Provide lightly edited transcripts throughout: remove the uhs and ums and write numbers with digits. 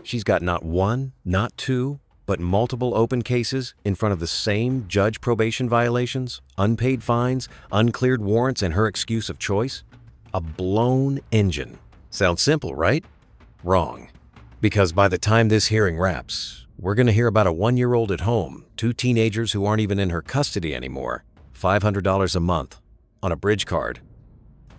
She's got not one, not two, but multiple open cases in front of the same judge probation violations, unpaid fines, uncleared warrants, and her excuse of choice? A blown engine. Sounds simple, right? Wrong. Because by the time this hearing wraps, we're going to hear about a 1-year-old at home, 2 teenagers who aren't even in her custody anymore, $500 a month, on a bridge card,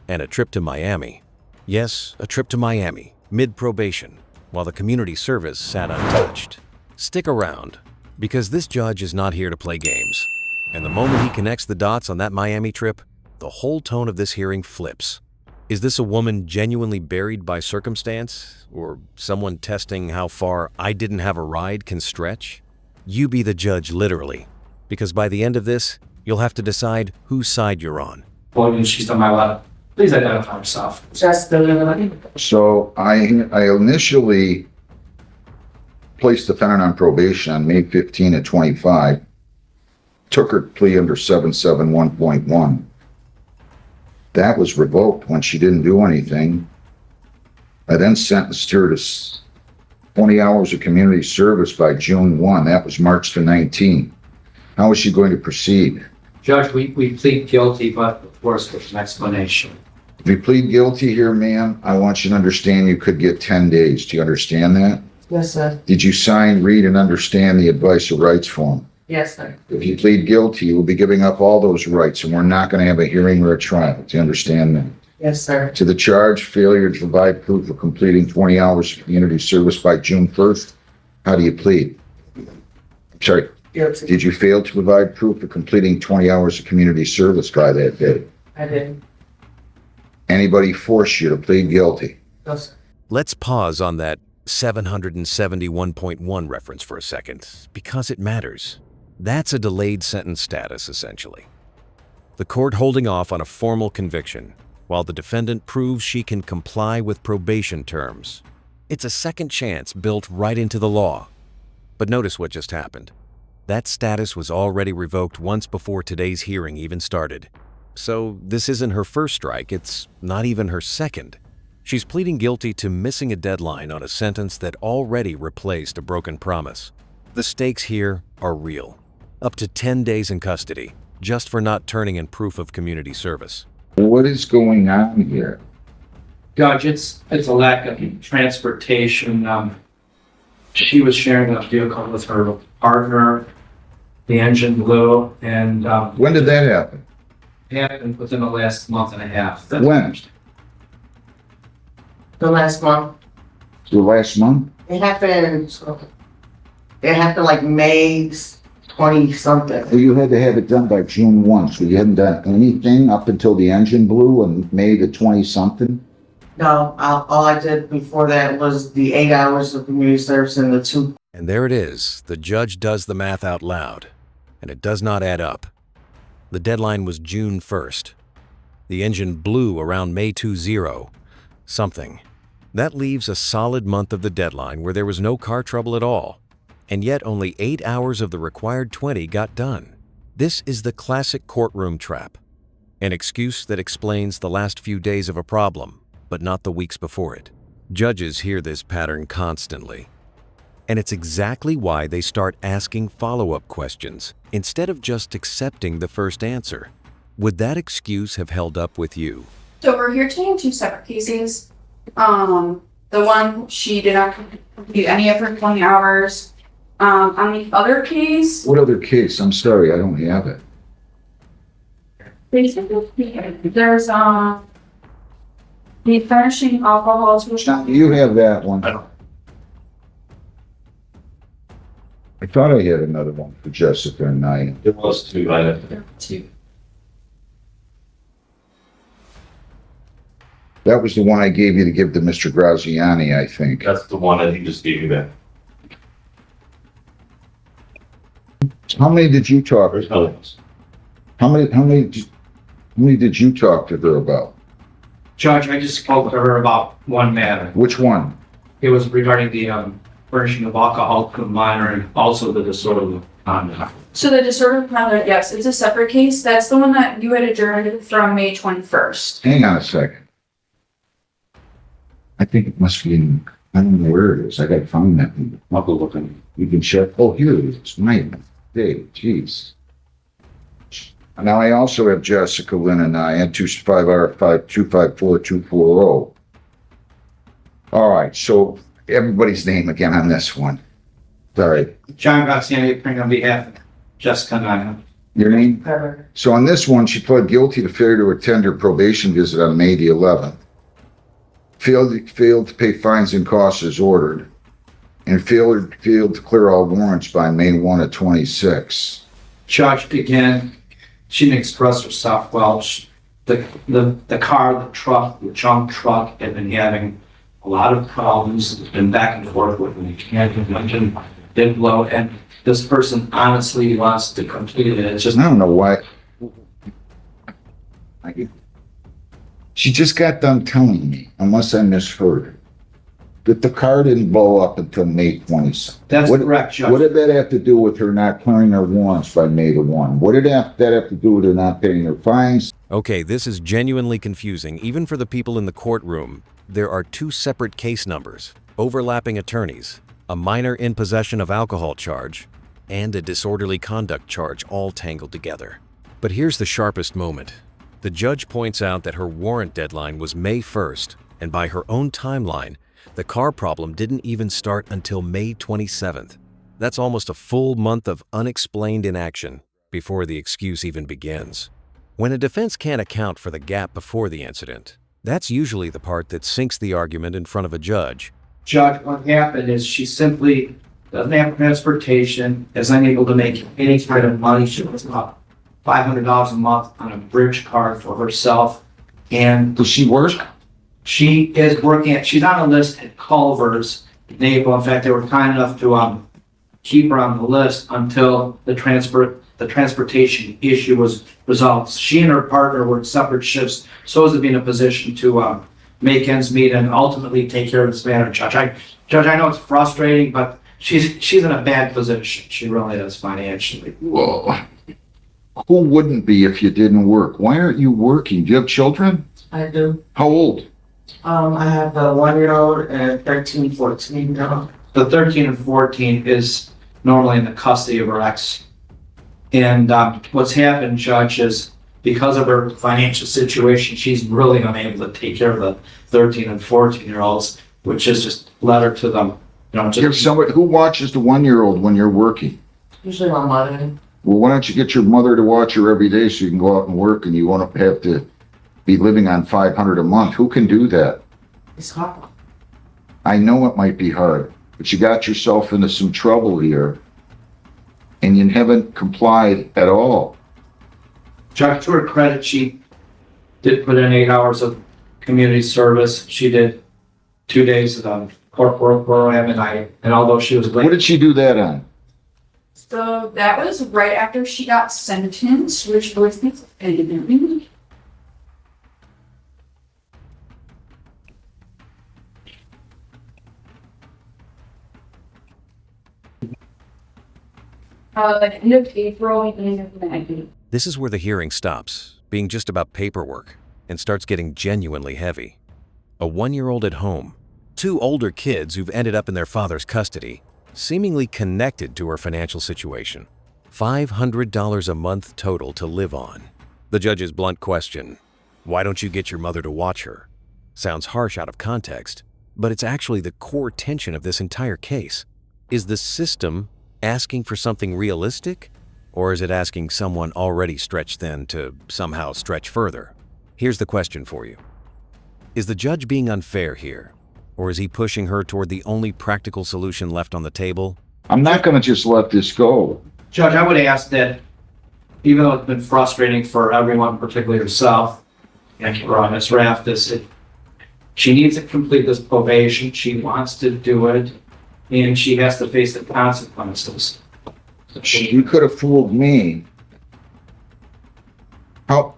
and a trip to Miami. Yes, a trip to Miami, mid-probation, while the community service sat untouched. Stick around, because this judge is not here to play games. And the moment he connects the dots on that Miami trip, the whole tone of this hearing flips. Is this a woman genuinely buried by circumstance? Or someone testing how far I didn't have a ride can stretch? You be the judge, literally, because by the end of this, you'll have to decide whose side you're on. Well, she's on my left. Please identify yourself. So I initially placed the defendant on probation on May 15 of 25, took her plea under 771.1. That was revoked when she didn't do anything. I then sentenced her to 20 hours of community service by June 1. That was March the 19th. How is she going to proceed? Judge, we plead guilty, but of course there's an explanation. If you plead guilty here, ma'am, I want you to understand you could get 10 days. Do you understand that? Yes, sir. Did you sign, read, and understand the advice of rights form? Yes, sir. If you plead guilty, you will be giving up all those rights, and we're not going to have a hearing or a trial. Do you understand that? Yes, sir. To the charge, failure to provide proof of completing 20 hours of community service by June 1st, how do you plead? Sorry, Guilty. did you fail to provide proof of completing 20 hours of community service by that day? I did. Anybody force you to plead guilty? No, sir. Let's pause on that 771.1 reference for a second, because it matters. That's a delayed sentence status, essentially. The court holding off on a formal conviction, while the defendant proves she can comply with probation terms. It's a second chance built right into the law. But notice what just happened. That status was already revoked once before today's hearing even started. So this isn't her first strike, it's not even her second. She's pleading guilty to missing a deadline on a sentence that already replaced a broken promise. The stakes here are real. Up to 10 days in custody, just for not turning in proof of community service. What is going on here? Judge, it's a lack of transportation. She was sharing a vehicle with her partner. The engine blew, and When did that happen? it happened within the last month and a half. When? The last month. The last month? It happened like May 20-something. Well, you had to have it done by June 1, so you hadn't done anything up until the engine blew on May the 20-something? No, all I did before that was the 8 hours of community service and the 2. And there it is. The judge does the math out loud, and it does not add up. The deadline was June 1st. The engine blew around May 20 something. That leaves a solid month of the deadline where there was no car trouble at all. And yet only 8 hours of the required 20 got done. This is the classic courtroom trap. An excuse that explains the last few days of a problem, but not the weeks before it. Judges hear this pattern constantly. And it's exactly why they start asking follow-up questions instead of just accepting the first answer. Would that excuse have held up with you? So we're here today in 2 separate cases. The one, she did not complete any of her 20 hours. On the other case, What other case? I'm sorry, I don't have it. there's the finishing alcohol to You have that one. I thought I had another one for Jessica and I. It was 2, right? 2. That was the one I gave you to give to Mr. Graziani, I think. That's the one that he just gave you back. How many did you talk There's to? nothing else. How many did you talk to her about? Judge, I just spoke to her about one matter. Which one? It was regarding the furnishing of alcohol to a minor and also the disorderly conduct. So the disorderly conduct, yes, it's a separate case. That's the one that you had adjourned from May 21st. Hang on a second. I think it must be in, I don't know where it is. I gotta find that. I'll go look on, you can check. Oh, here it is. My day, jeez. Now I also have Jessica Lynn and I and 254-240. All right, so everybody's name again on this one. Sorry, John Graziani, appearing on behalf of Jessica and I. your name? So on this one, she pled guilty to failure to attend her probation visit on May the 11th. Failed to pay fines and costs as ordered, and failed to clear all warrants by May 1 of 26. Judge, again, she didn't express herself well. The car, the truck, the junk truck had been having a lot of problems. It's been back and forth with the mechanic, engine didn't blow, and this person honestly wants to complete it. It's just, I don't know why. She just got done telling me, unless I misheard, that the car didn't blow up until May 20th. that's What- correct, What Judge. did that have to do with her not clearing her warrants by May the 1? What did that have to do with her not paying her fines? Okay, this is genuinely confusing, even for the people in the courtroom. There are two separate case numbers, overlapping attorneys, a minor in possession of alcohol charge, and a disorderly conduct charge all tangled together. But here's the sharpest moment. The judge points out that her warrant deadline was May 1st, and by her own timeline, the car problem didn't even start until May 27th. That's almost a full month of unexplained inaction before the excuse even begins. When a defense can't account for the gap before the incident, that's usually the part that sinks the argument in front of a judge. Judge, what happened is she simply doesn't have transportation, is unable to make any kind of money. She was about $500 a month on a bridge card for herself. And Does she work? she is working at, she's on a list at Culver's Naval. In fact, they were kind enough to keep her on the list until the transportation issue was resolved. She and her partner worked separate shifts so as to be in a position to make ends meet and ultimately take care of this matter, Judge. I know it's frustrating, but she's in a bad position. She really is financially. Well, who wouldn't be if you didn't work? Why aren't you working? Do you have children? I do. How old? I have a 1-year-old and a 13, 14-year-old. The 13 and 14 is normally in the custody of her ex. And what's happened, Judge, is because of her financial situation, she's really unable to take care of the 13 and 14-year-olds, which is just led her to them. If somebody, who watches the 1-year-old when you're working? Usually my mother. Well, why don't you get your mother to watch her every day so you can go out and work and you won't have to be living on $500 a month? Who can do that? It's hard. I know it might be hard, but you got yourself into some trouble here and you haven't complied at all. Judge, to her credit, she did put in 8 hours of community service. She did 2 days of the court work program, and although she was What late, did she do that on? So that was right after she got sentenced, which was end of April, beginning of May. This is where the hearing stops, being just about paperwork, and starts getting genuinely heavy. A 1-year-old at home, 2 older kids who've ended up in their father's custody, seemingly connected to her financial situation. $500 a month total to live on. The judge's blunt question, why don't you get your mother to watch her? Sounds harsh out of context, but it's actually the core tension of this entire case. Is the system asking for something realistic, or is it asking someone already stretched thin to somehow stretch further? Here's the question for you. Is the judge being unfair here, or is he pushing her toward the only practical solution left on the table? I'm not going to just let this go. Judge, I would ask that, even though it's been frustrating for everyone, particularly herself, and for Ms. Raft, she needs to complete this probation. She wants to do it, and she has to face the consequences. You could have fooled me. How?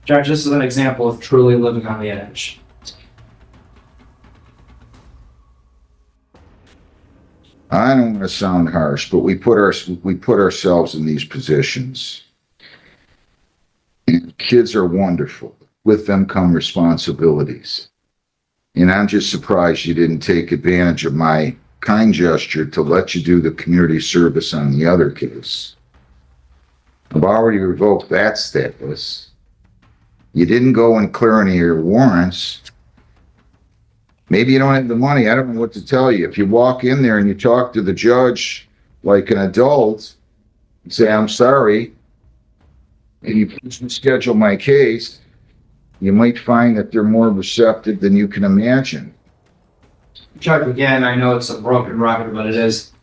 Judge, this is an example of truly living on the edge. I don't want to sound harsh, but we put ourselves in these positions. And kids are wonderful. with them come responsibilities. And I'm just surprised you didn't take advantage of my kind gesture to let you do the community service on the other case. I've already revoked that status. You didn't go and clear any of your warrants. Maybe you don't have the money. I don't know what to tell you. If you walk in there and you talk to the judge like an adult, and say, I'm sorry, and you please schedule my case, you might find that they're more receptive than you can imagine. Judge, again, I know it's a broken record, but it is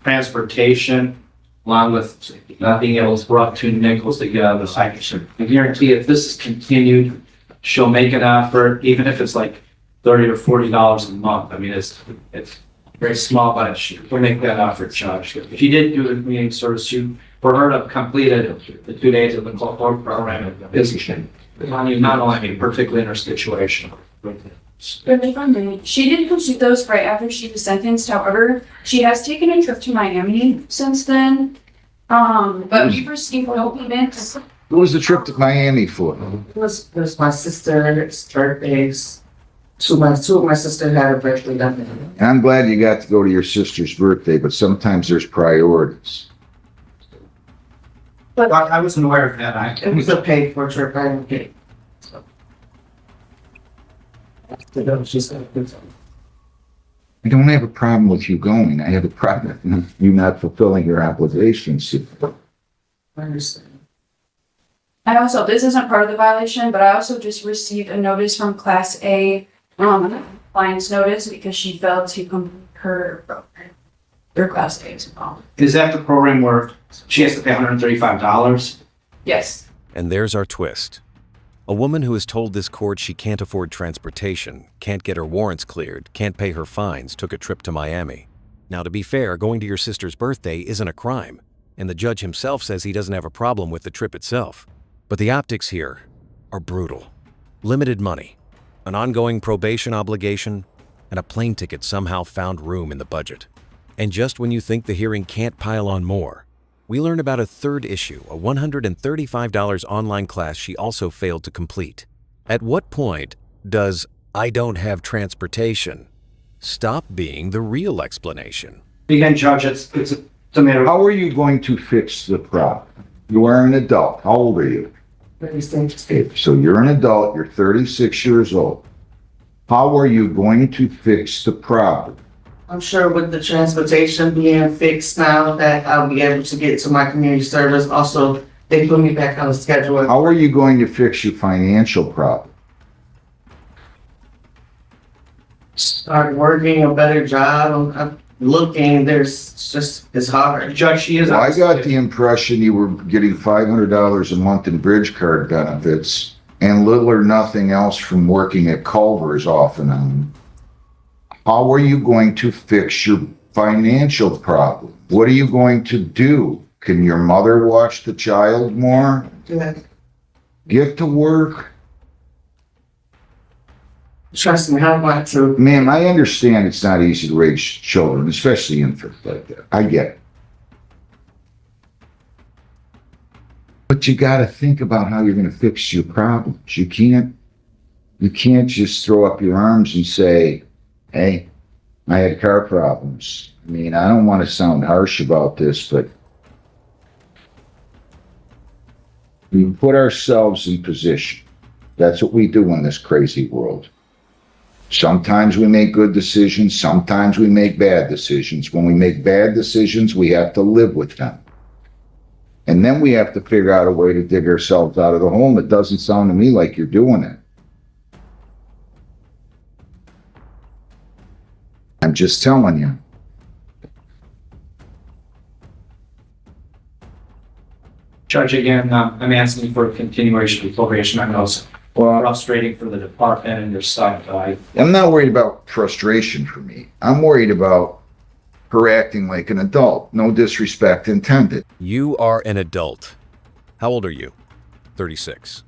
transportation, along with not being able to throw up 2 nickels to get out of the cycle. I guarantee if this is continued, she'll make an effort, even if it's like $30 or $40 a month. I mean, it's very small, but she'll make that effort, Judge. If you did do the community service, for her to have completed the 2 days of the court program is not only particularly in her situation. Really funding. She did complete those right after she was sentenced. However, she has taken a trip to Miami since then. But we've received no payments. What was the trip to Miami for? It was my sister's birthdays. Two of my sisters had a birthday done. And I'm glad you got to go to your sister's birthday, but sometimes there's priorities. I wasn't aware of that. It was a paid for trip. I didn't pay. I don't have a problem with you going. I have a problem with you not fulfilling your obligations. I understand. This isn't part of the violation, but I also just received a notice from Class A, compliance notice because she failed to complete her program. Her Class A as well. Is that the program where she has to pay $135? Yes. And there's our twist. A woman who has told this court she can't afford transportation, can't get her warrants cleared, can't pay her fines, took a trip to Miami. Now, to be fair, going to your sister's birthday isn't a crime, and the judge himself says he doesn't have a problem with the trip itself. But the optics here are brutal. Limited money, an ongoing probation obligation, and a plane ticket somehow found room in the budget. And just when you think the hearing can't pile on more, we learn about a third issue, a $135 online class she also failed to complete. At what point does "I don't have transportation" stop being the real explanation? Again, Judge, it's a matter of How are you going to fix the problem? You are an adult. How old are you? So you're an adult, you're 36 years old. How are you going to fix the problem? I'm sure with the transportation being fixed now that I'll be able to get to my community service. Also, they put me back on the schedule. How are you going to fix your financial problem? Start working a better job. I'm looking, it's hard. Judge, she is. Well, I got the impression you were getting $500 a month in bridge card benefits and little or nothing else from working at Culver's off and on. How are you going to fix your financial problem? What are you going to do? Can your mother watch the child more? Yeah. Get to work. Trust me, I want to. Ma'am, I understand it's not easy to raise children, especially infants like that. I get it. But you got to think about how you're going to fix your problems. You can't just throw up your arms and say, hey, I had car problems. I mean, I don't want to sound harsh about this, but we put ourselves in position. That's what we do in this crazy world. Sometimes we make good decisions, sometimes we make bad decisions. When we make bad decisions, we have to live with them. And then we have to figure out a way to dig ourselves out of the hole. It doesn't sound to me like you're doing it. I'm just telling you. Judge, again, I'm asking for a continuation of probation. I know it's frustrating for the department and yourself. I'm not worried about frustration for me. I'm worried about her acting like an adult. No disrespect intended. You are an adult. How old are you? 36.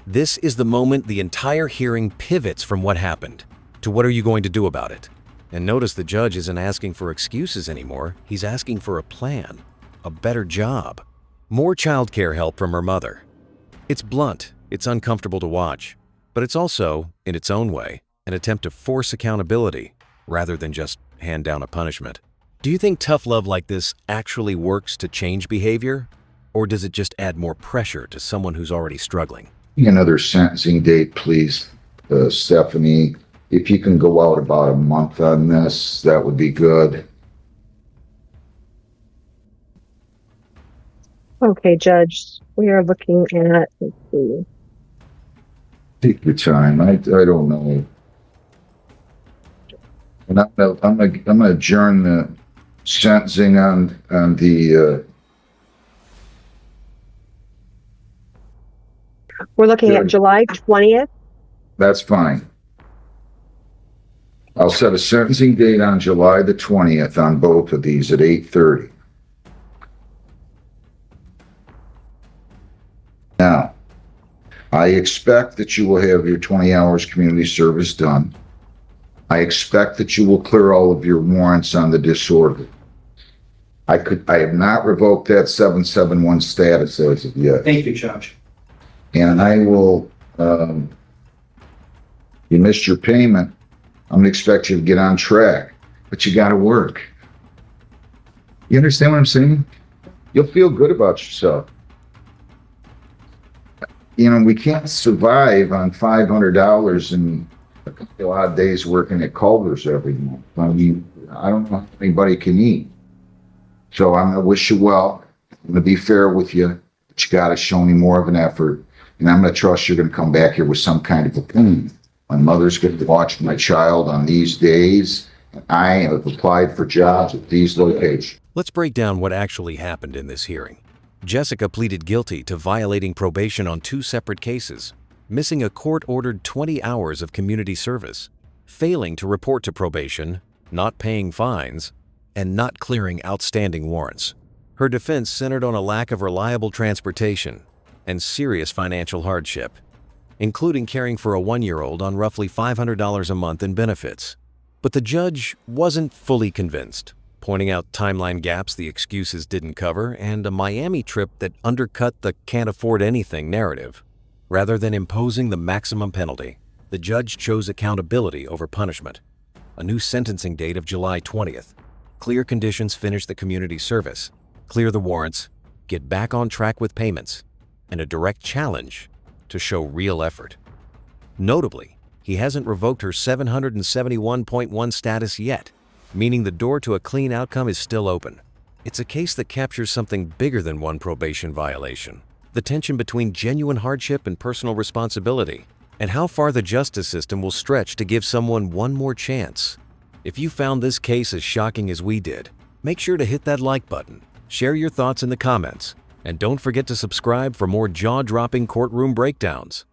This is the moment the entire hearing pivots from what happened to what are you going to do about it. And notice the judge isn't asking for excuses anymore. He's asking for a plan, a better job, more childcare help from her mother. It's blunt, It's uncomfortable to watch, but it's also, in its own way, an attempt to force accountability rather than just hand down a punishment. Do you think tough love like this actually works to change behavior? Or does it just add more pressure to someone who's already struggling? Another sentencing date, please, Stephanie. If you can go out about a month on this, that would be good. Okay, Judge, we are looking at, let's see. Take your time. I don't know. And I'm gonna adjourn the sentencing on the, We're looking at Good. July 20th. that's fine. I'll set a sentencing date on July the 20th on both of these at 8:30. Now, I expect that you will have your 20 hours community service done. I expect that you will clear all of your warrants on the disorder. I have not revoked that 771 status as of yet. Thank you, Judge. And I will, you missed your payment. I'm gonna expect you to get on track, but you gotta work. You understand what I'm saying? You'll feel good about yourself. You know, we can't survive on $500 and a couple odd days working at Culver's every month. I mean, I don't know how anybody can eat. So I'm gonna wish you well. I'm gonna be fair with you, but you gotta show me more of an effort. And I'm gonna trust you're gonna come back here with some kind of opinion. My mother's gonna watch my child on these days. And I have applied for jobs at these locations. Let's break down what actually happened in this hearing. Jessica pleaded guilty to violating probation on 2 separate cases, missing a court-ordered 20 hours of community service, failing to report to probation, not paying fines, and not clearing outstanding warrants. Her defense centered on a lack of reliable transportation and serious financial hardship, including caring for a 1-year-old on roughly $500 a month in benefits. But the judge wasn't fully convinced, pointing out timeline gaps the excuses didn't cover and a Miami trip that undercut the can't afford anything narrative. Rather than imposing the maximum penalty, the judge chose accountability over punishment. A new sentencing date of July 20th. Clear conditions finish the community service, clear the warrants, get back on track with payments, and a direct challenge to show real effort. Notably, he hasn't revoked her 771.1 status yet, meaning the door to a clean outcome is still open. It's a case that captures something bigger than one probation violation: the tension between genuine hardship and personal responsibility, and how far the justice system will stretch to give someone one more chance. If you found this case as shocking as we did, make sure to hit that like button, share your thoughts in the comments, and don't forget to subscribe for more jaw-dropping courtroom breakdowns.